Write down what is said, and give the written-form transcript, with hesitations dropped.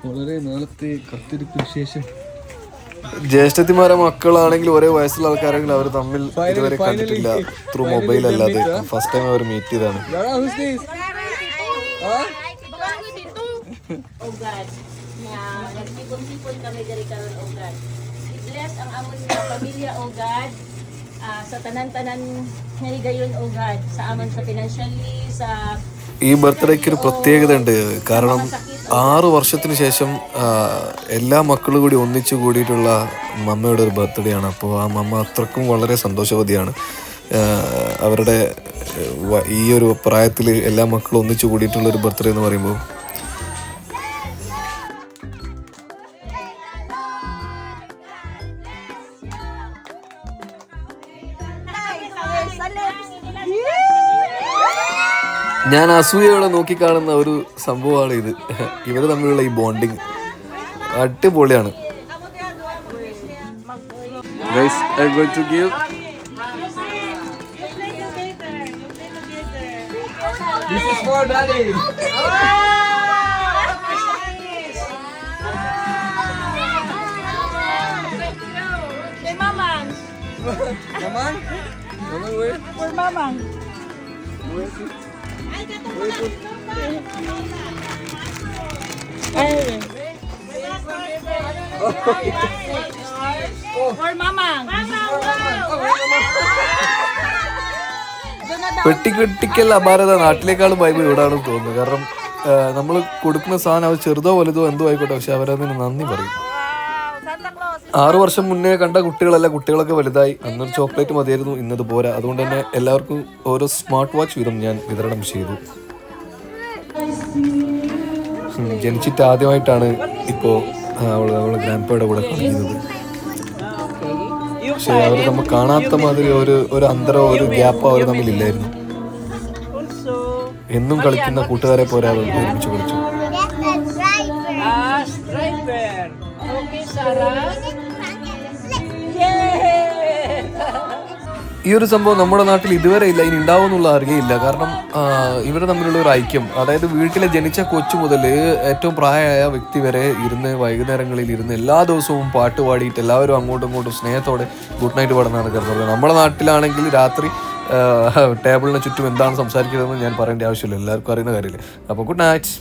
വളരെ നാളത്തെ കാത്തിരിപ്പിന് ശേഷം ജ്യേഷ്ഠത്തിമാരെ മക്കളാണെങ്കിൽ ഒരേ വയസ്സുള്ള ആൾക്കാരെങ്കിലും അവർ തമ്മിൽ ഇതുവരെ കണ്ടിട്ടില്ല. ത്രൂ മൊബൈൽ അല്ലാതെ ഫസ്റ്റ് ടൈം അവർ മീറ്റ് ചെയ്താണ്. I-bless ang amon nga pamilya, O God, sa tanan-tanan naligayon, O God, sa amon sa financially, sa ഈ ബർത്ത്ഡേക്ക് ഒരു പ്രത്യേകത ഉണ്ട്. കാരണം 6 വർഷത്തിന് ശേഷം എല്ലാ മക്കളും കൂടി ഒന്നിച്ചു കൂടിയിട്ടുള്ള മമ്മയുടെ ഒരു ബർത്ത്ഡേ ആണ്. അപ്പോൾ ആ മമ്മ അത്രക്കും വളരെ സന്തോഷവതിയാണ്. അവരുടെ ഈ ഒരു പ്രായത്തിൽ എല്ലാ മക്കളും ഒന്നിച്ചു കൂടിയിട്ടുള്ള ഒരു ബർത്ത്ഡേ എന്ന് പറയുമ്പോൾ ഞാൻ അസൂയയോടെ നോക്കിക്കാണുന്ന ഒരു സംഭവമാണ് ഇത്. ഇവർ തമ്മിലുള്ള ഈ ബോണ്ടിങ് അടിപൊളിയാണ്. Guys, I'm going to give. This is for Daddy. kay Mamang. Mamang? Mamang, where? For Mamang. Where is it? For Mamang. പെട്ടിക്കെട്ടിക്കൽ അപാരത നാട്ടിലേക്കാളും വൈബ് ഇവിടാണെന്ന് തോന്നുന്നു. കാരണം നമ്മൾ കൊടുക്കുന്ന സാധനം അവർ ചെറുതോ വലുതോ എന്തോ ആയിക്കോട്ടെ, പക്ഷെ അവരതിന് നന്ദി പറയും. 6 വർഷം മുന്നേ കണ്ട കുട്ടികളല്ല, കുട്ടികളൊക്കെ വലുതായി. അന്നൊരു ചോക്ലേറ്റ് മതിയായിരുന്നു, ഇന്നത് പോരാ. അതുകൊണ്ട് തന്നെ എല്ലാവർക്കും ഓരോ സ്മാർട്ട് വാച്ച് വീതം ഞാൻ വിതരണം ചെയ്തു. ജനിച്ചിട്ട് ആദ്യമായിട്ടാണ് ഇപ്പോൾ അവളെ ഗ്രാൻഡ്പയുടെ കൂടെ കളിക്കുന്നത്. പക്ഷെ അവർ നമ്മൾ കാണാത്ത മാതിരി ഒരു അന്തരോ ഒരു ഗ്യാപ്പോ അവർ തമ്മിലില്ലായിരുന്നു. എന്നും കളിക്കുന്ന കൂട്ടുകാരെ പോലെ അവർ ഒരുമിച്ച് കളിച്ചു. ഈ ഒരു സംഭവം നമ്മുടെ നാട്ടിൽ ഇതുവരെ ഇല്ല, ഇനി ഉണ്ടാവും എന്നുള്ള അറിയില്ല. കാരണം ഇവർ തമ്മിലുള്ള ഒരു ഐക്യം, അതായത് വീട്ടിലെ ജനിച്ച കൊച്ചു മുതൽ ഏറ്റവും പ്രായമായ വ്യക്തി വരെ ഇരുന്ന് വൈകുന്നേരങ്ങളിൽ ഇരുന്ന് എല്ലാ ദിവസവും പാട്ട് പാടിയിട്ട് എല്ലാവരും അങ്ങോട്ടും ഇങ്ങോട്ടും സ്നേഹത്തോടെ ഗുഡ് നൈറ്റ് പാടുന്നതാണ് കരുതുന്നത്. നമ്മുടെ നാട്ടിലാണെങ്കിൽ രാത്രി ടേബിളിന് ചുറ്റും എന്താണ് സംസാരിക്കുന്നതെന്ന് ഞാൻ പറയേണ്ട ആവശ്യമില്ല, എല്ലാവർക്കും അറിയുന്ന കാര്യമില്ല. അപ്പോൾ ഗുഡ് നൈറ്റ്.